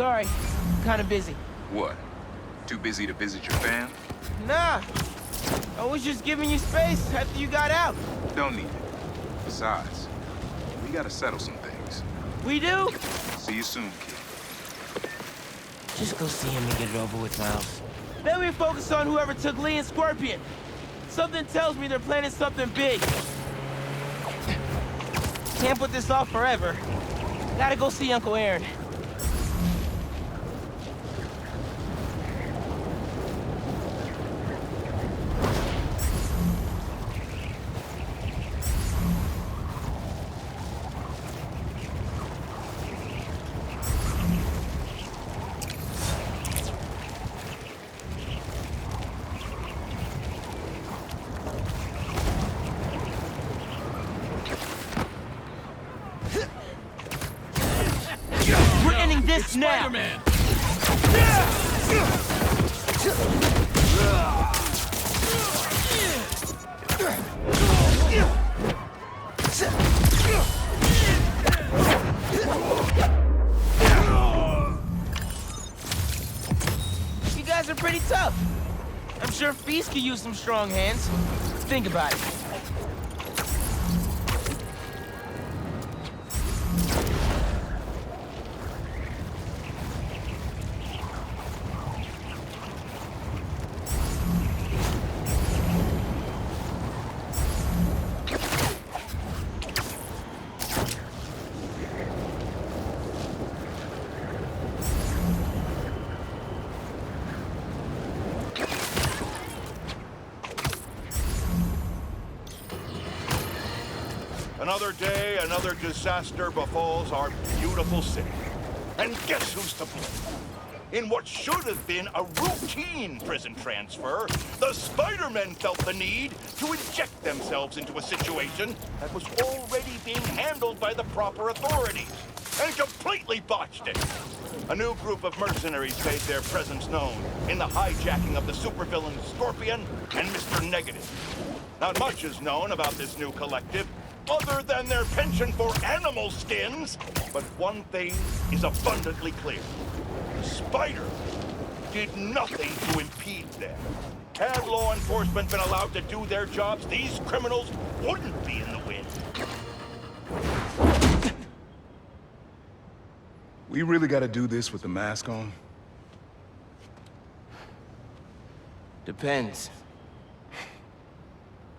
Sorry, kinda busy. What? Too busy to visit your fam? Nah, I was just giving you space after you got out. Don't need it. Besides, we gotta settle some things. We do? See you soon, kid. Just go see him and get it over with, Miles. Then we focus on whoever took Lee and Scorpion. Something tells me they're planning something big. Can't put this off forever. Gotta go see Uncle Aaron. We're ending this now! Spiderman! You guys are pretty tough. I'm sure Feast could use some strong hands. Think about it. Another day, another disaster befalls our beautiful city. And guess who's to blame? In what should have been a routine prison transfer, the Spidermen felt the need to inject themselves into a situation that was already being handled by the proper authorities, and completely botched it. A new group of mercenaries made their presence known in the hijacking of the supervillains Scorpion and Mr. Negative. Not much is known about this new collective, other than their penchant for animal skins, but one thing is abundantly clear. Spider did nothing to impede them. Had law enforcement been allowed to do their jobs, these criminals wouldn't be in the wind. We really gotta do this with the mask on? Depends.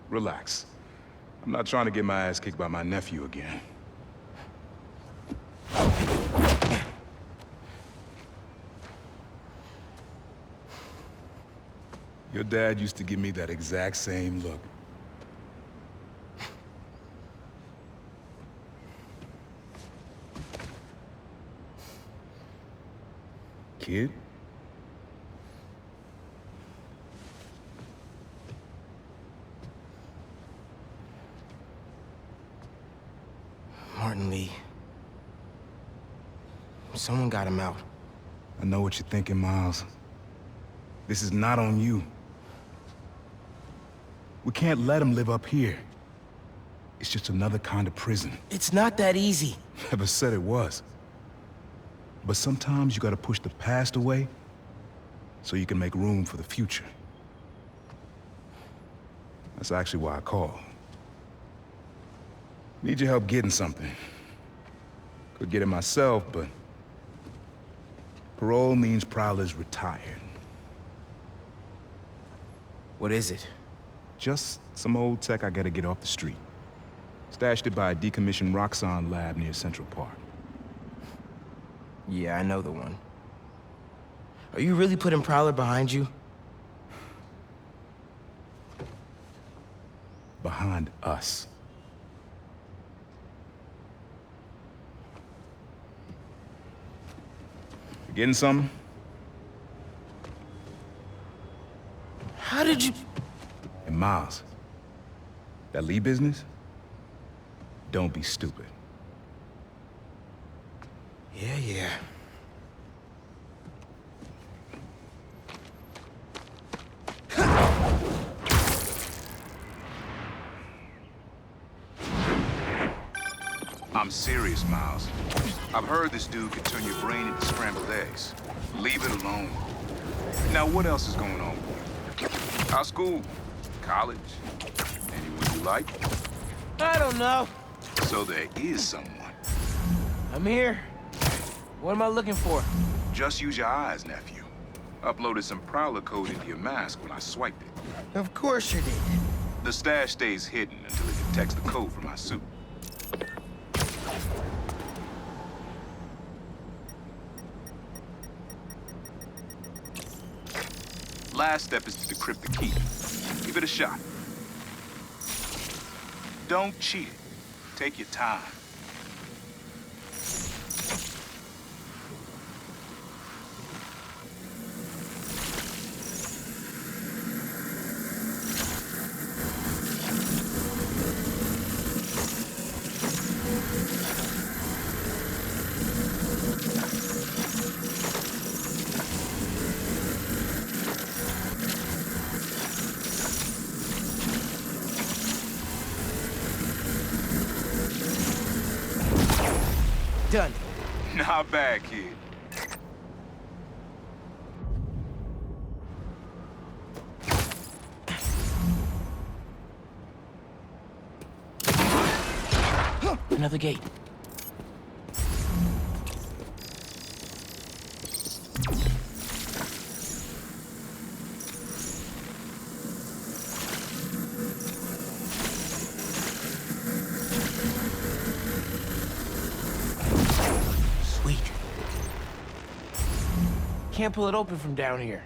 Relax. I'm not trying to get my ass kicked by my nephew again. Your dad used to give me that exact same look. Kid? Martin Lee. Someone got him out. I know what you're thinking, Miles. This is not on you. We can't let him live up here. It's just another kind of prison. It's not that easy. Never said it was. But sometimes you gotta push the past away so you can make room for the future. That's actually why I called. Need your help getting something. Could get it myself, but parole means Prowler's retired. What is it? Just some old tech I gotta get off the street. Stashed it by a decommissioned Roxxon lab near Central Park. Yeah, I know the one. Are you really putting Prowler behind you? Behind us. You getting something? How did you... And Miles, that Lee business? Don't be stupid. Yeah. I'm something serious, Miles. I've heard this dude could turn your brain into scrambled eggs. Leave it alone. Now, what else is going on? How's school? College? Anyone you like? I don't know. So there is someone. I'm here. What am I looking for? Just use your eyes, nephew. Uploaded some Prowler code into your mask when I swiped it. Of course you did. The stash stays hidden until it detects the code from my suit. Last step is to decrypt the key. Give it a shot. Don't cheat it. Take your time. Done. Not bad, kid. Another gate. Sweet. Can't pull it open from down here.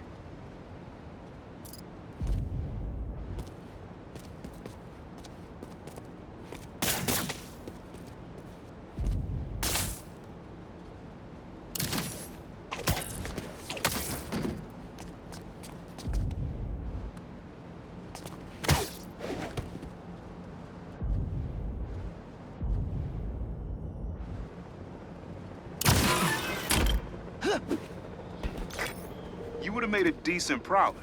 You would have made a decent Prowler.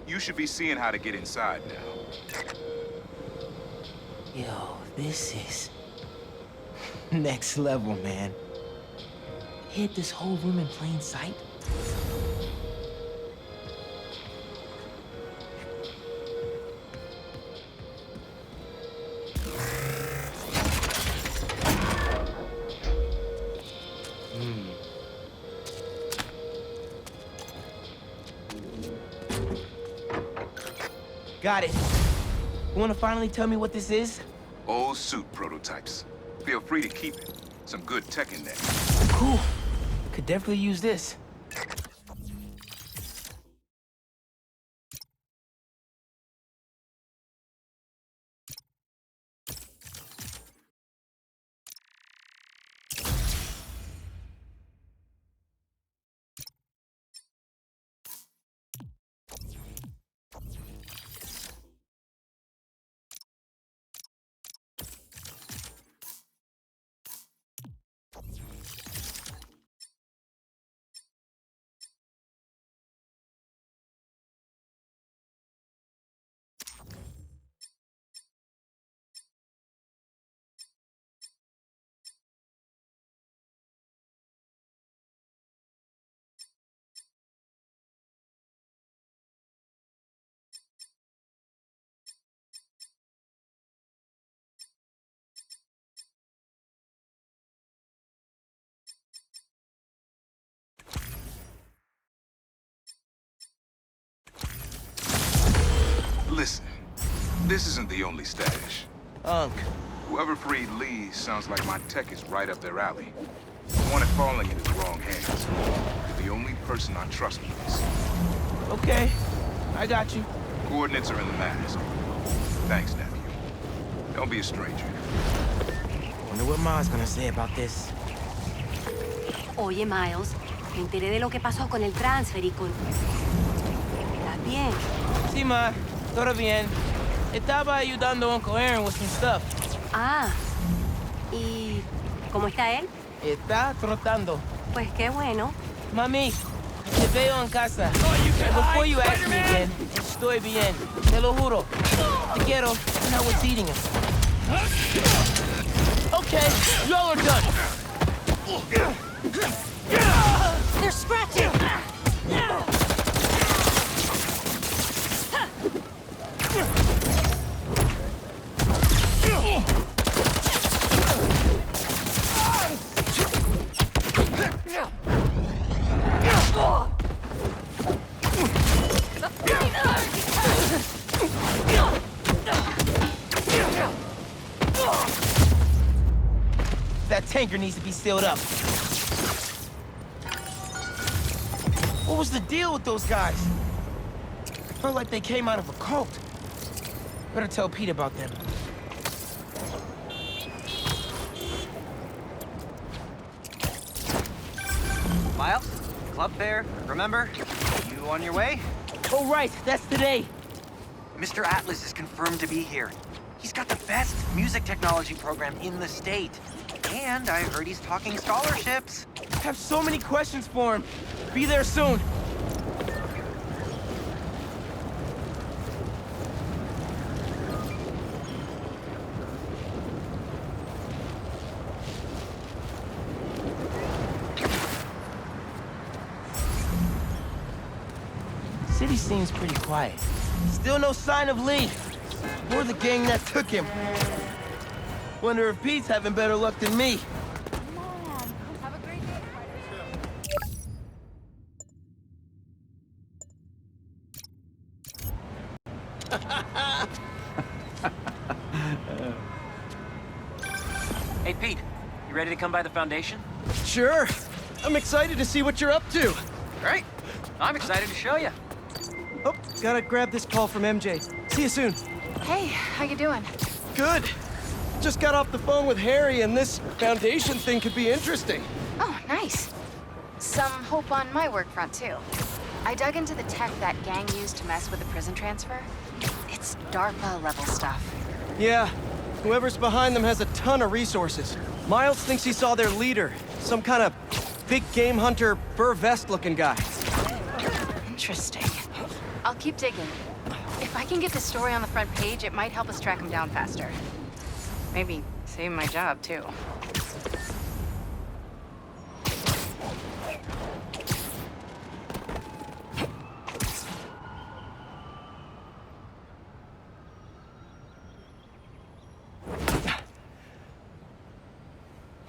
You should be seeing how to get inside now. Yo, this is next level, man. Hid this whole room in plain sight? Got it. You wanna finally tell me what this is? Old suit prototypes. Feel free to keep it. Some good tech in there. Cool. Could definitely use this. Listen, this isn't the only stash. Unc. Whoever freed Lee sounds like my tech is right up their alley. I want it falling into the wrong hands. You're the only person I trust with this. Okay, I got you. Coordinates are in the mask. Thanks, nephew. Don't be a stranger. Wonder what Ma's gonna say about this. Oye, Miles, me enteré de lo que pasó con el transfer y con... ¿Estás bien? Sí, Ma. Todo bien. Estaba ayudando a Uncle Aaron with some stuff. Ah, ¿y cómo está él? Está trotando. Pues qué bueno. Mami, te veo en casa. And before you ask me again, estoy bien. Te lo juro. Te quiero. And I was eating him. Okay, y'all are done. They're scratching! That tanker needs to be sealed up. What was the deal with those guys? Felt like they came out of a cult. Better tell Pete about them. Miles, club fair, remember? You on your way? Oh, right, that's today. Mr. Atlas is confirmed to be here. He's got the best music technology program in the state. And I heard he's talking scholarships. I have so many questions for him. Be there soon. City seems pretty quiet. Still no sign of Lee, or the gang that took him. Wonder if Pete's having better luck than me. Have a great day, Hey, Pete, you ready to come by the Foundation? Sure. I'm excited to see what you're up to. Great. I'm excited to show you. Oh, gotta grab this call from MJ. See you soon. Hey, how you doing? Good. Just got off the phone with Harry, and this Foundation thing could be interesting. Oh, nice. Some hope on my work front, too. I dug into the tech that gang used to mess with the prison transfer. It's DARPA-level stuff. Yeah, whoever's behind them has a ton of resources. Miles thinks he saw their leader, some kind of big game hunter, fur vest-looking guy. Interesting. I'll keep digging. If I can get the story on the front page, it might help us track him down faster. Maybe save my job, too.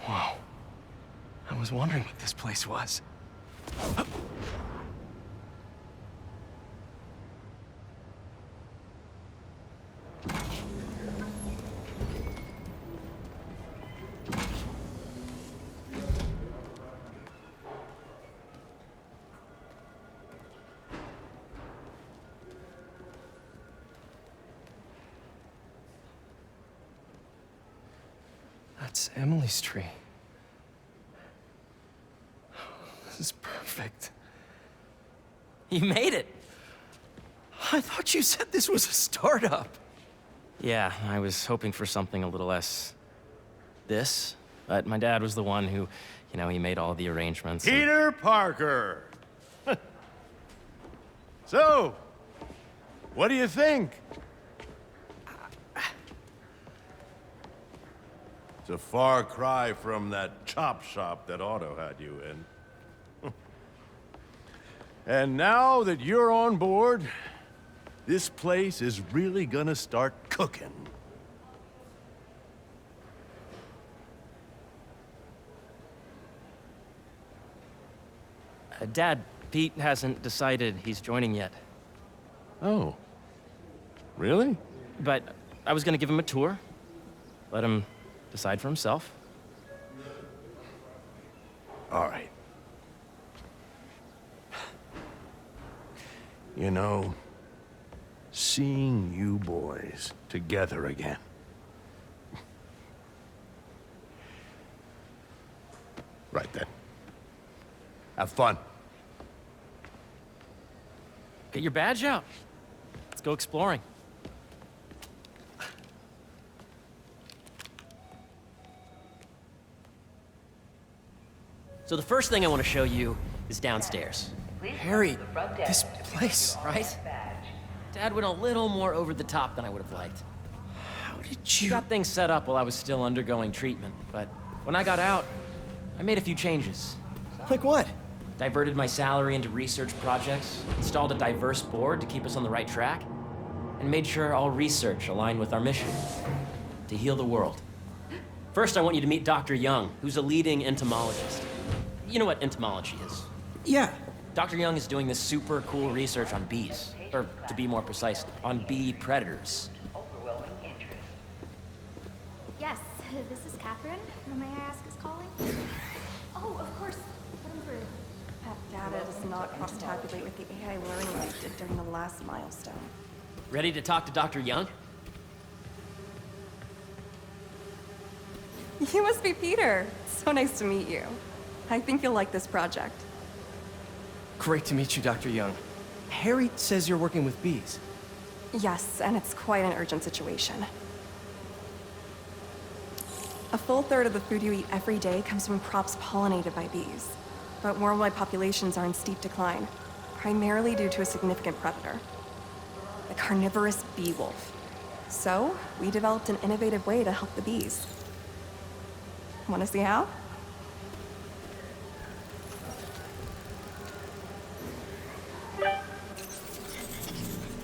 Whoa. I was wondering what this place was. That's Emily's tree. This is perfect. You made it! I thought you said this was a startup. Yeah, I was hoping for something a little less... this. But my dad was the one who, he made all the arrangements. and- Peter Parker. So, what do you think? It's a far cry from that chop shop that Otto had you in. And now that you're on board, this place is really gonna start cooking. Dad, Pete hasn't decided he's joining yet. Oh. Really? But I was gonna give him a tour. Let him decide for himself. All right. You know, seeing you boys together again. Right then. Have fun. Get your badge out. Let's go exploring. So the first thing I want to show you is downstairs. Harry, this place. Right? Dad went a little more over the top than I would have liked. How I got things set up while I was still undergoing treatment, but when I got out, I made a few changes. Like what? Diverted my salary into research projects, installed a diverse board to keep us on the right track, and made sure all research aligned with our mission, to heal the world. First, I want you to meet Dr. Young, who's a leading entomologist. You know what entomology is? Yeah. Dr. Young is doing this super cool research on bees, or to be more precise, on bee predators. Yes, this is Catherine. May I ask who's calling? Oh, of course. Put him through. That data does not cross-tabulate with the AI learning I did during the last milestone. Ready to talk to Dr. Young? You must be Peter. So nice to meet you. I think you'll like this project. Great to meet you, Dr. Young. Harry says you're working with bees. Yes, and it's quite an urgent situation. A full third of the food you eat every day comes from crops pollinated by bees. But worldwide populations are in steep decline, primarily due to a significant predator, the carnivorous bee wolf. So, we developed an innovative way to help the bees. Want to see how?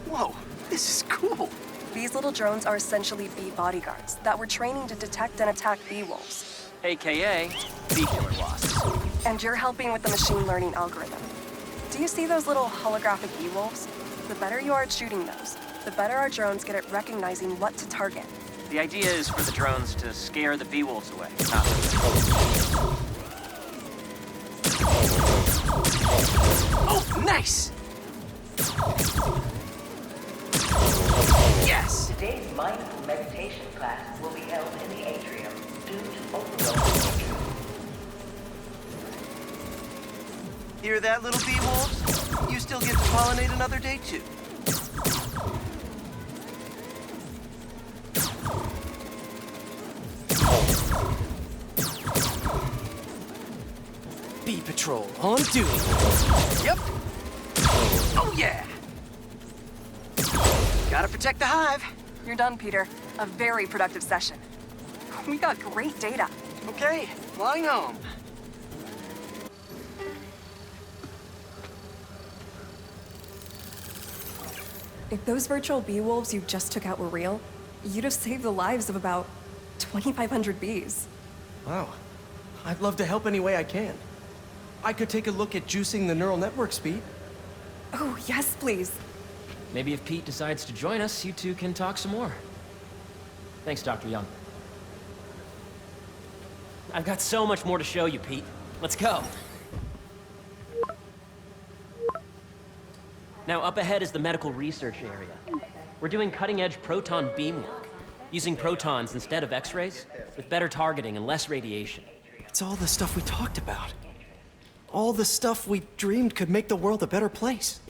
Whoa, this is cool. These little drones are essentially bee bodyguards that we're training to detect and attack bee wolves. AKA bee killer wasps. And you're helping with the machine learning algorithm. Do you see those little holographic bee wolves? The better you are at shooting those, the better our drones get at recognizing what to target. The idea is for the drones to scare the bee wolves away. Oh, nice! Yes! Today's mindful meditation class will be held in the atrium due to overwhelming interest. Hear that, little bee wolves? You still get to pollinate another day, too. Bee Patrol on duty. Yep. Oh, yeah! Gotta protect the hive. You're done, Peter. A very productive session. We got great data. Okay, flying home. If those virtual bee wolves you just took out were real, you'd have saved the lives of about 2,500 bees. Wow. I'd love to help any way I can. I could take a look at juicing the neural network speed. Oh, yes, please. Maybe if Pete decides to join us, you two can talk some more. Thanks, Dr. Young. I've got so much more to show you, Pete. Let's go. Now, up ahead is the medical research area. We're doing cutting-edge proton beam work, using protons instead of X-rays, with better targeting and less radiation. It's all the stuff we talked about. All the stuff we dreamed could make the world a better place.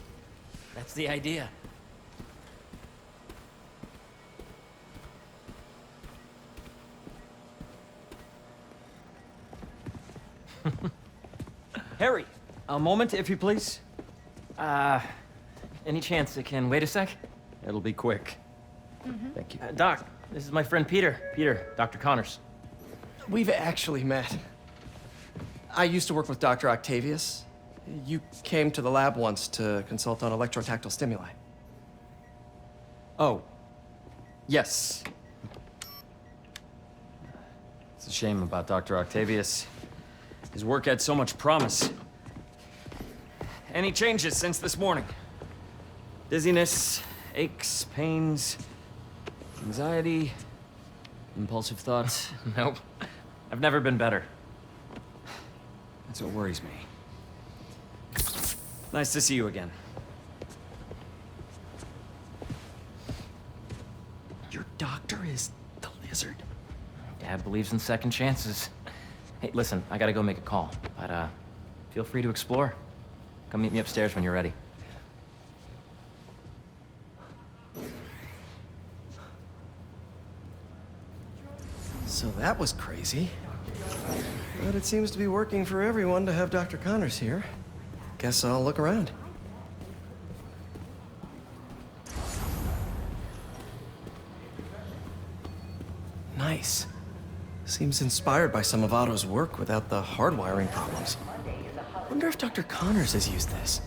That's the idea. Harry! A moment, if you please. Any chance it can wait a sec? It'll be quick. Thank you. Doc, this is my friend Peter. Peter, Dr. Connors. We've actually met. I used to work with Dr. Octavius. You came to the lab once to consult on electrotactile stimuli. Oh. Yes. It's a shame about Dr. Octavius. His work had so much promise. Any changes since this morning? Dizziness, aches, pains, anxiety, impulsive thoughts? Nope. I've never been better. That's what worries me. Nice to see you again. Your doctor is the lizard. Dad believes in second chances. Hey, listen, I gotta go make a call, but feel free to explore. Come meet me upstairs when you're ready. So that was crazy. But it seems to be working for everyone to have Dr. Connors here. Guess I'll look around. nice. Seems inspired by some of Otto's work without the hardwiring problems. Wonder if Dr. Connors has used this.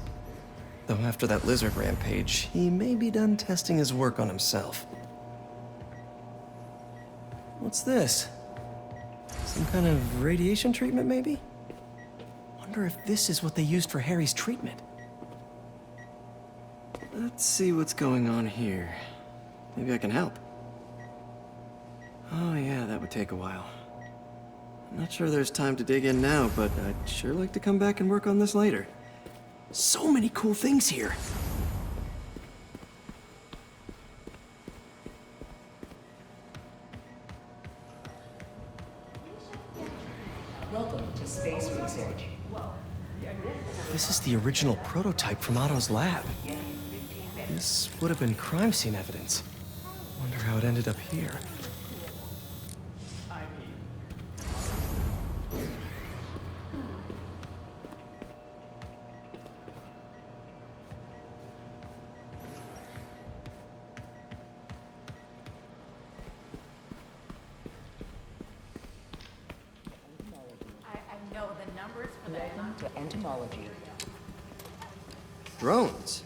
Though after that lizard rampage, he may be done testing his work on himself. What's this? Some kind of radiation treatment, maybe? Wonder if this is what they used for Harry's treatment. Let's see what's going on here. Maybe I can help. Oh yeah, that would take a while. I'm not sure there's time to dig in now, but I'd sure like to come back and work on this later. So many cool things here. Welcome to Space Research. This is the original prototype from Otto's lab. This would have been crime scene evidence. Wonder how it ended up here. I know the numbers for the... Welcome to entomology. Drones?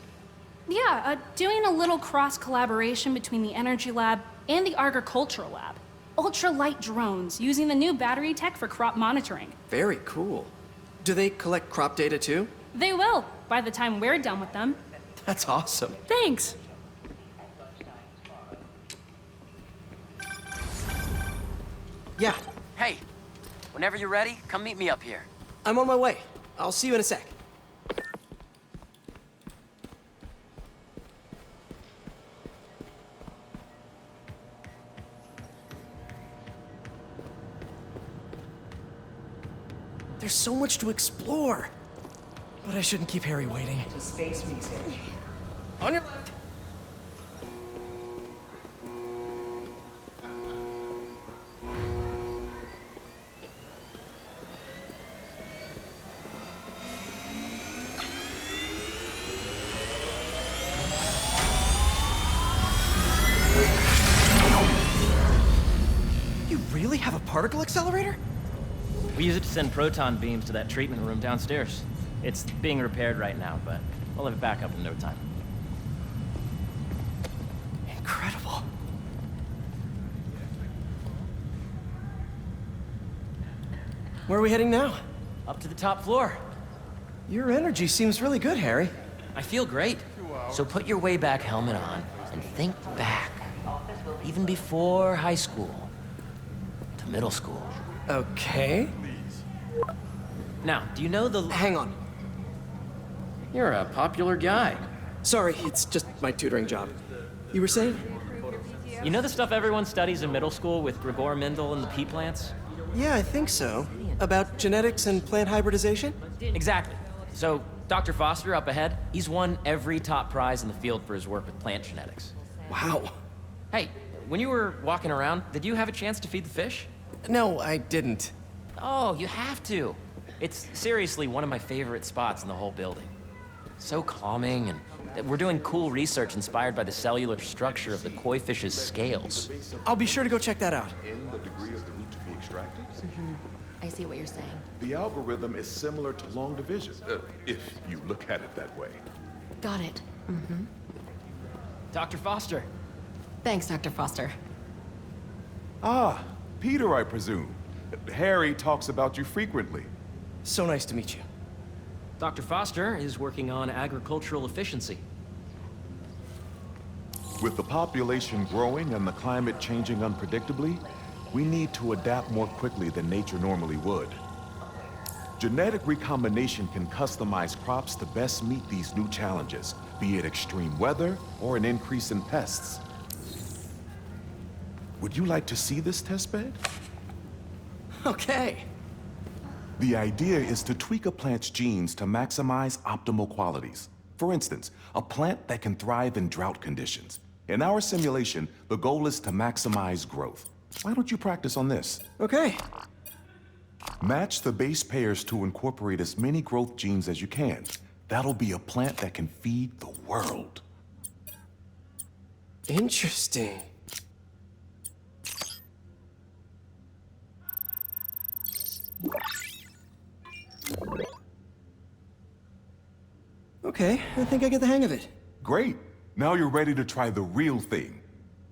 Yeah, doing a little cross-collaboration between the Energy Lab and the Agricultural Lab. Ultra-light drones using the new battery tech for crop monitoring. Very cool. Do they collect crop data too? They will, by the time we're done with them. That's awesome. Thanks. Yeah, Hey, whenever you're ready, come meet me up here. I'm on my way. I'll see you in a sec. There's so much to explore. But I shouldn't keep Harry waiting. To Space Research. On your left. You really have a particle accelerator? We use it to send proton beams to that treatment room downstairs. It's being repaired right now, but we'll have it back up in no time. Incredible. Where are we heading now? Up to the top floor. Your energy seems really good, Harry. I feel great. So put your way back helmet on and think back. Even before high school. To middle school. Okay. Now, do you know the... Hang on. You're a popular guy. Sorry, it's just my tutoring job. You were saying? You know the stuff everyone studies in middle school with Gregor Mendel and the pea plants? Yeah, I think so. About genetics and plant hybridization? Exactly. So, Dr. Foster up ahead, he's won every top prize in the field for his work with plant genetics. Wow. Hey, when you were walking around, did you have a chance to feed the fish? No, I didn't. Oh, you have to. It's seriously one of my favorite spots in the whole building. So calming, and we're doing cool research inspired by the cellular structure of the koi fish's scales. I'll be sure to go check that out. In the degree of the root to be extracted? I see what you're saying. The algorithm is similar to long division, if you look at it that way. Got it. Mm-hmm. Dr. Foster. Thanks, Dr. Foster. Ah, Peter, I presume. Harry talks about you frequently. So nice to meet you. Dr. Foster is working on agricultural efficiency. With the population growing and the climate changing unpredictably, we need to adapt more quickly than nature normally would. Genetic recombination can customize crops to best meet these new challenges, be it extreme weather or an increase in pests. Would you like to see this testbed? Okay. The idea is to tweak a plant's genes to maximize optimal qualities. For instance, a plant that can thrive in drought conditions. In our simulation, the goal is to maximize growth. Why don't you practice on this? Okay. Match the base pairs to incorporate as many growth genes as you can. That'll be a plant that can feed the world. Interesting. Okay, I think I get the hang of it. Great. Now you're ready to try the real thing.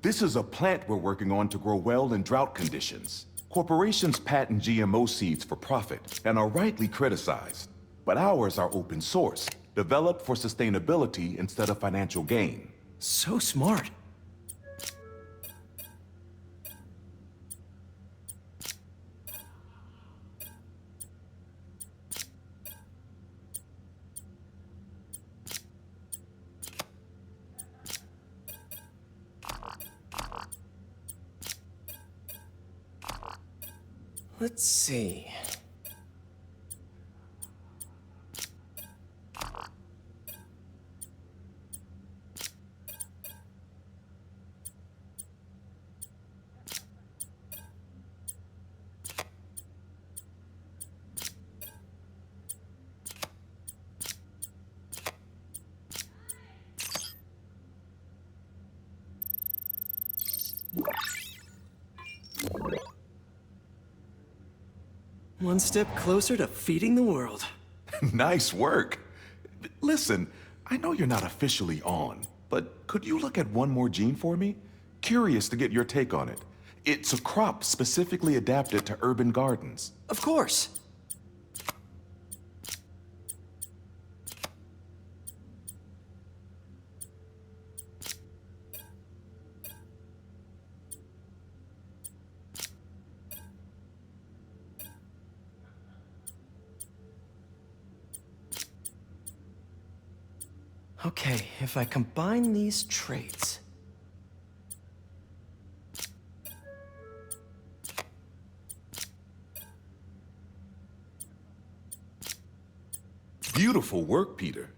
This is a plant we're working on to grow well in drought conditions. Corporations patent GMO seeds for profit and are rightly criticized. But ours are open source, developed for sustainability instead of financial gain. So smart. Let's see. One step closer to feeding the world. Nice work. Listen, I know you're not officially on, but could you look at one more gene for me? Curious to get your take on it. It's a crop specifically adapted to urban gardens. Of course. Okay, if I combine these traits... Beautiful work, Peter.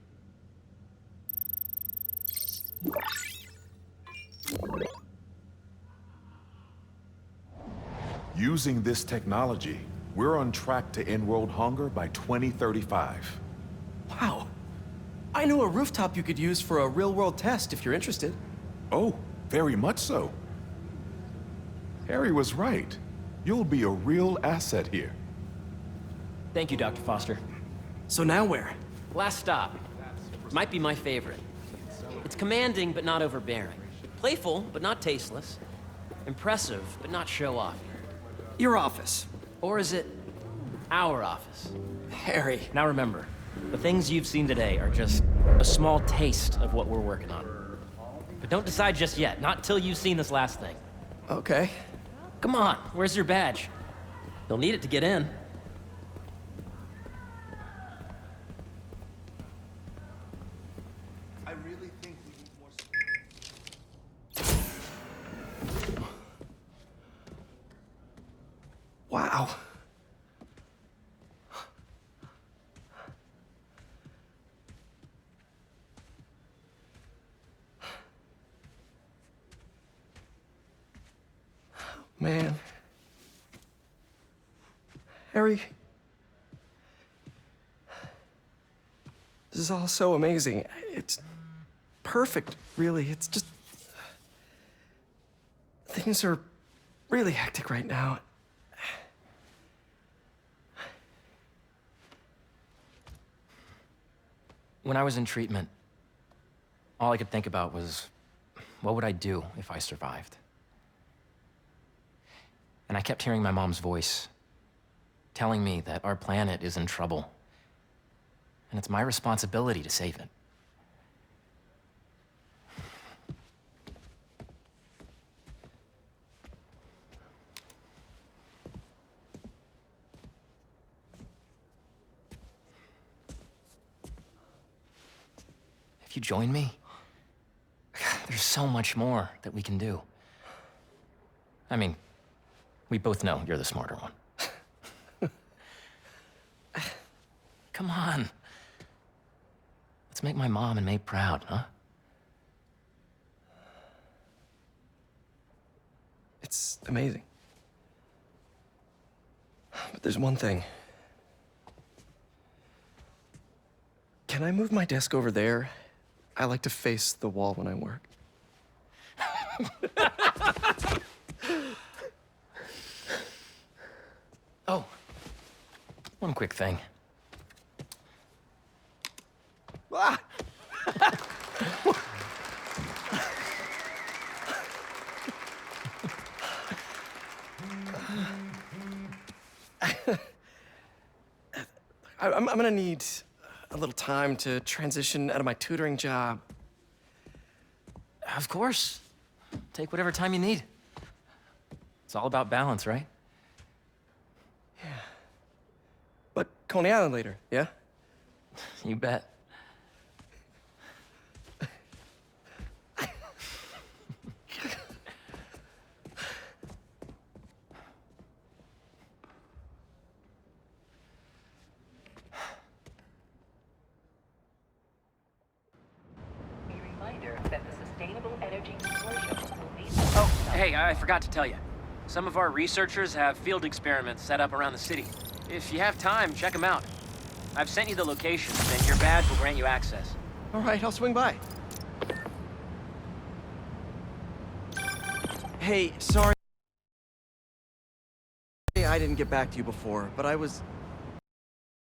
Using this technology, we're on track to end world hunger by 2035. Wow. I know a rooftop you could use for a real-world test if you're interested. Oh, very much so. Harry was right. You'll be a real asset here. Thank you, Dr. Foster. So now where? Last stop. Might be my favorite. It's commanding, but not overbearing. Playful, but not tasteless. Impressive, but not show-off. Your office. Or is it our office? Harry. Now remember, the things you've seen today are just a small taste of what we're working on. But don't decide just yet, not till you've seen this last thing. Okay. Come on, where's your badge? You'll need it to get in. I really think we need more... Wow. Man. Harry. This is all so amazing. It's perfect, really. It's just... Things are really hectic right now. When I was in treatment, all I could think about was, what would I do if I survived? And I kept hearing my mom's voice, telling me that our planet is in trouble, and it's my responsibility to save it. If you join me, there's so much more that we can do. I mean, we both know you're the smarter one. Come on. Let's make my mom and May proud, huh? It's amazing. But there's one thing. Can I move my desk over there? I like to face the wall when I work. Oh, one quick thing. Ah! I'm gonna need a little time to transition out of my tutoring job. Of course. Take whatever time you need. It's all about balance, right? Yeah. But Coney Island later, yeah? You bet. Oh, hey, I forgot to tell you. Some of our researchers have field experiments set up around the city. If you have time, check them out. I've sent you the locations, and your badge will grant you access. All right, I'll swing by. Hey, sorry I didn't get back to you before, but I was